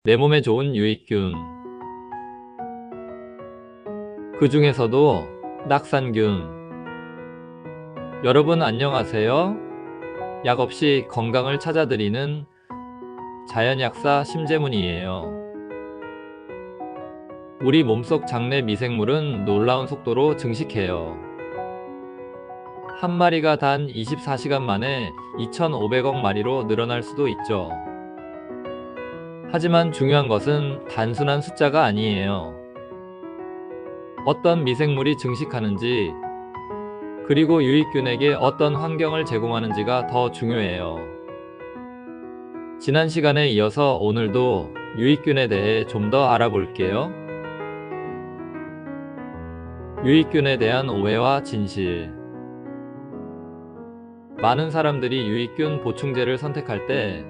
내 몸에 좋은 유익균. 그 중에서도 낙산균. 여러분 안녕하세요. 약 없이 건강을 찾아드리는 자연약사 심재문이에요. 우리 몸속 장내 미생물은 놀라운 속도로 증식해요. 한 마리가 단 24시간 만에 2,500억 마리로 늘어날 수도 있죠. 하지만 중요한 것은 단순한 숫자가 아니에요. 어떤 미생물이 증식하는지, 그리고 유익균에게 어떤 환경을 제공하는지가 더 중요해요. 지난 시간에 이어서 오늘도 유익균에 대해 좀 더 알아볼게요. 유익균에 대한 오해와 진실. 많은 사람들이 유익균 보충제를 선택할 때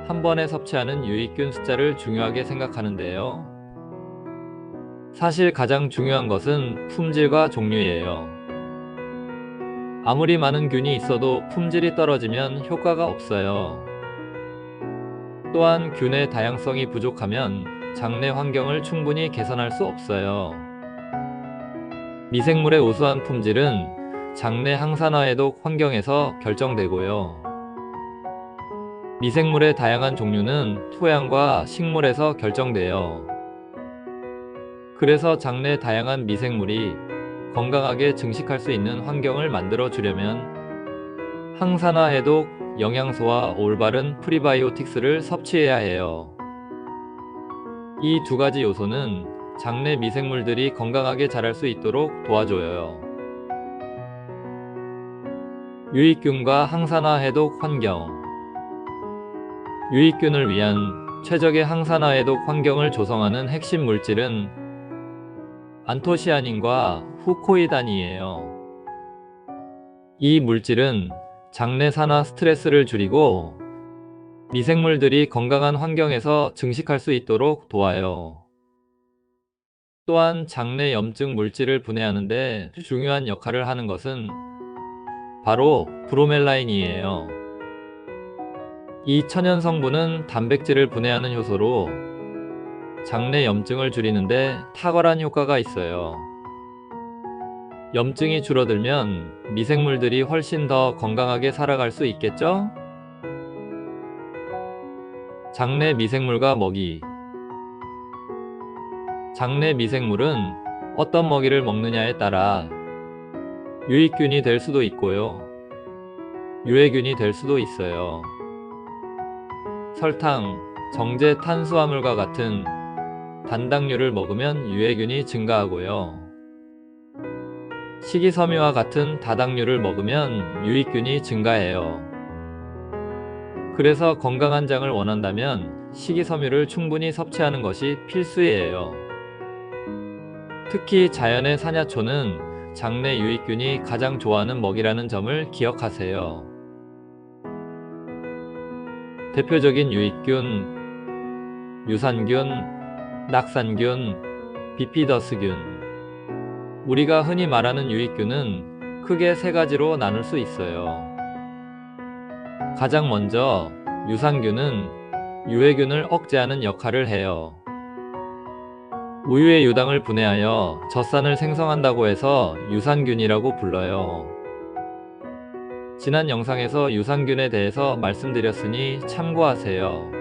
한 번에 섭취하는 유익균 숫자를 중요하게 생각하는데요. 사실 가장 중요한 것은 품질과 종류예요. 아무리 많은 균이 있어도 품질이 떨어지면 효과가 없어요. 또한 균의 다양성이 부족하면 장내 환경을 충분히 개선할 수 없어요. 미생물의 우수한 품질은 장내 항산화 해독 환경에서 결정되고요. 미생물의 다양한 종류는 토양과 식물에서 결정돼요. 그래서 장내 다양한 미생물이 건강하게 증식할 수 있는 환경을 만들어 주려면 항산화 해독, 영양소와 올바른 프리바이오틱스를 섭취해야 해요. 이 두 가지 요소는 장내 미생물들이 건강하게 자랄 수 있도록 도와줘요. 유익균과 항산화 해독 환경. 유익균을 위한 최적의 항산화 해독 환경을 조성하는 핵심 물질은 안토시아닌과 후코이단이에요. 이 물질은 장내 산화 스트레스를 줄이고 미생물들이 건강한 환경에서 증식할 수 있도록 도와요. 또한 장내 염증 물질을 분해하는 데 중요한 역할을 하는 것은 바로 브로멜라인이에요. 이 천연 성분은 단백질을 분해하는 효소로 장내 염증을 줄이는데 탁월한 효과가 있어요. 염증이 줄어들면 미생물들이 훨씬 더 건강하게 살아갈 수 있겠죠? 장내 미생물과 먹이. 장내 미생물은 어떤 먹이를 먹느냐에 따라 유익균이 될 수도 있고요. 유해균이 될 수도 있어요. 설탕, 정제 탄수화물과 같은 단당류를 먹으면 유해균이 증가하고요. 식이섬유와 같은 다당류를 먹으면 유익균이 증가해요. 그래서 건강한 장을 원한다면 식이섬유를 충분히 섭취하는 것이 필수예요. 특히 자연의 산야초는 장내 유익균이 가장 좋아하는 먹이라는 점을 기억하세요. 대표적인 유익균, 유산균, 낙산균, 비피더스균. 우리가 흔히 말하는 유익균은 크게 세 가지로 나눌 수 있어요. 가장 먼저 유산균은 유해균을 억제하는 역할을 해요. 우유의 유당을 분해하여 젖산을 생성한다고 해서 유산균이라고 불러요. 지난 영상에서 유산균에 대해서 말씀드렸으니 참고하세요.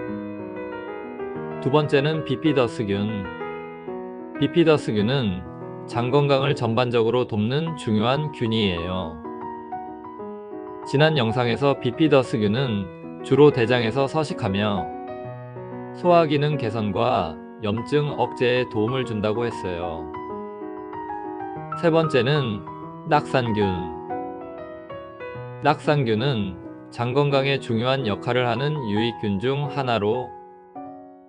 두 번째는 비피더스균. 비피더스균은 장 건강을 전반적으로 돕는 중요한 균이에요. 지난 영상에서 비피더스균은 주로 대장에서 서식하며 소화기능 개선과 염증 억제에 도움을 준다고 했어요. 세 번째는 낙산균. 낙산균은 장 건강에 중요한 역할을 하는 유익균 중 하나로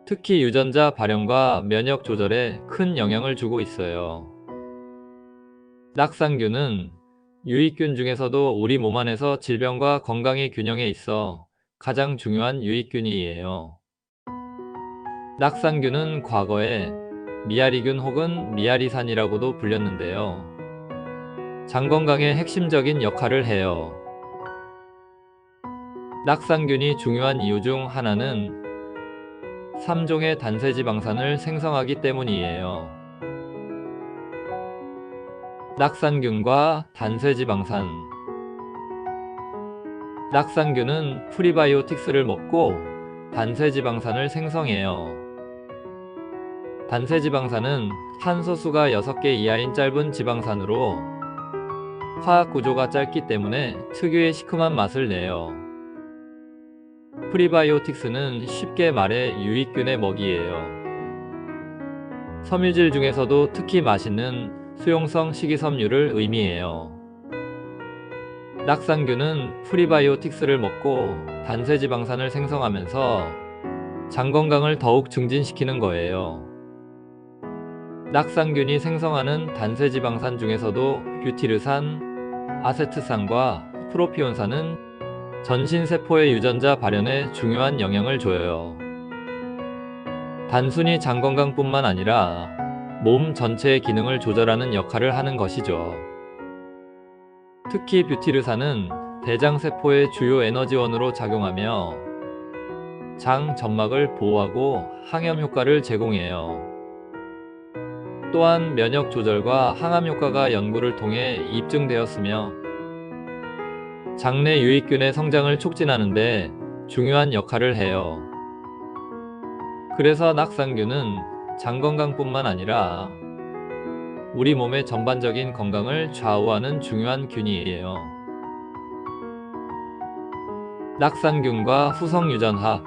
특히 유전자 발현과 면역 조절에 큰 영향을 주고 있어요. 낙산균은 유익균 중에서도 우리 몸 안에서 질병과 건강의 균형에 있어 가장 중요한 유익균이에요. 낙산균은 과거에 미아리균 혹은 미아리산이라고도 불렸는데요. 장 건강에 핵심적인 역할을 해요. 낙산균이 중요한 이유 중 하나는 3종의 단세지방산을 생성하기 때문이에요. 낙상균과 단세지방산. 낙상균은 프리바이오틱스를 먹고 단세지방산을 생성해요. 단세지방산은 탄소수가 6개 이하인 짧은 지방산으로 화학 구조가 짧기 때문에 특유의 시큼한 맛을 내요. 프리바이오틱스는 쉽게 말해 유익균의 먹이예요. 섬유질 중에서도 특히 맛있는 수용성 식이섬유를 의미해요. 낙상균은 프리바이오틱스를 먹고 단세지방산을 생성하면서 장 건강을 더욱 증진시키는 거예요. 낙상균이 생성하는 단세지방산 중에서도 뷰티르산, 아세트산과 프로피온산은 전신세포의 유전자 발현에 중요한 영향을 줘요. 단순히 장 건강뿐만 아니라 몸 전체의 기능을 조절하는 역할을 하는 것이죠. 특히 뷰티르산은 대장세포의 주요 에너지원으로 작용하며 장 점막을 보호하고 항염 효과를 제공해요. 또한 면역 조절과 항암 효과가 연구를 통해 입증되었으며 장내 유익균의 성장을 촉진하는 데 중요한 역할을 해요. 그래서 낙상균은 장 건강뿐만 아니라 우리 몸의 전반적인 건강을 좌우하는 중요한 균이에요. 낙상균과 후성유전학.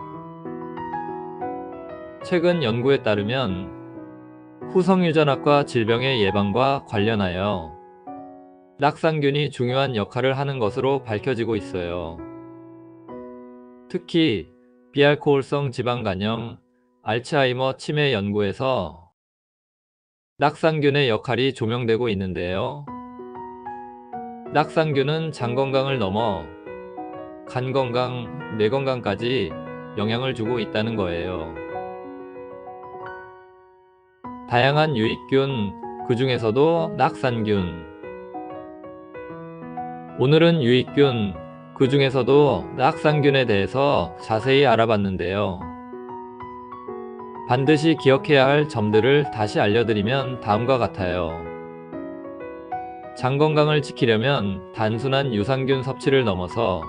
최근 연구에 따르면 후성유전학과 질병의 예방과 관련하여 낙상균이 중요한 역할을 하는 것으로 밝혀지고 있어요. 특히 비알코올성 지방간염, 알츠하이머 치매 연구에서 낙상균의 역할이 조명되고 있는데요. 낙상균은 장 건강을 넘어 간 건강, 뇌 건강까지 영향을 주고 있다는 거예요. 다양한 유익균, 그 중에서도 낙상균. 오늘은 유익균, 그 중에서도 낙상균에 대해서 자세히 알아봤는데요. 반드시 기억해야 할 점들을 다시 알려드리면 다음과 같아요. 장 건강을 지키려면 단순한 유산균 섭취를 넘어서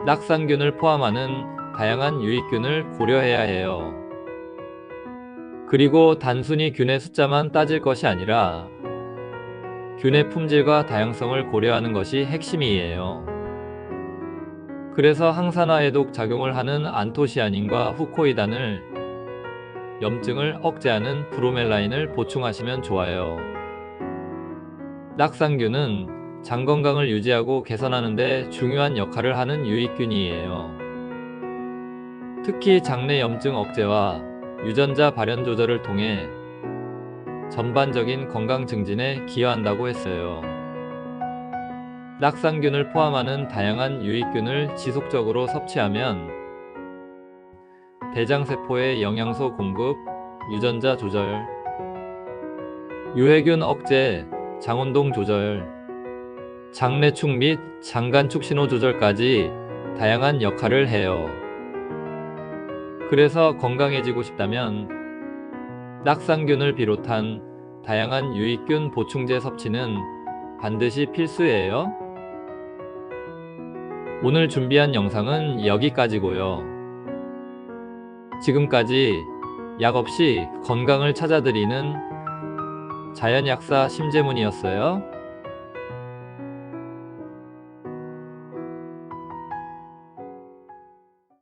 낙상균을 포함하는 다양한 유익균을 고려해야 해요. 그리고 단순히 균의 숫자만 따질 것이 아니라 균의 품질과 다양성을 고려하는 것이 핵심이에요. 그래서 항산화 해독 작용을 하는 안토시아닌과 후코이단을, 염증을 억제하는 브로멜라인을 보충하시면 좋아요. 낙상균은 장 건강을 유지하고 개선하는 데 중요한 역할을 하는 유익균이에요. 특히 장내 염증 억제와 유전자 발현 조절을 통해 전반적인 건강 증진에 기여한다고 했어요. 낙상균을 포함하는 다양한 유익균을 지속적으로 섭취하면 대장세포의 영양소 공급, 유전자 조절, 유해균 억제, 장운동 조절, 장내축 및 장간축 신호 조절까지 다양한 역할을 해요. 그래서 건강해지고 싶다면 낙상균을 비롯한 다양한 유익균 보충제 섭취는 반드시 필수예요. 오늘 준비한 영상은 여기까지고요. 지금까지 약 없이 건강을 찾아드리는 자연약사 심재문이었어요.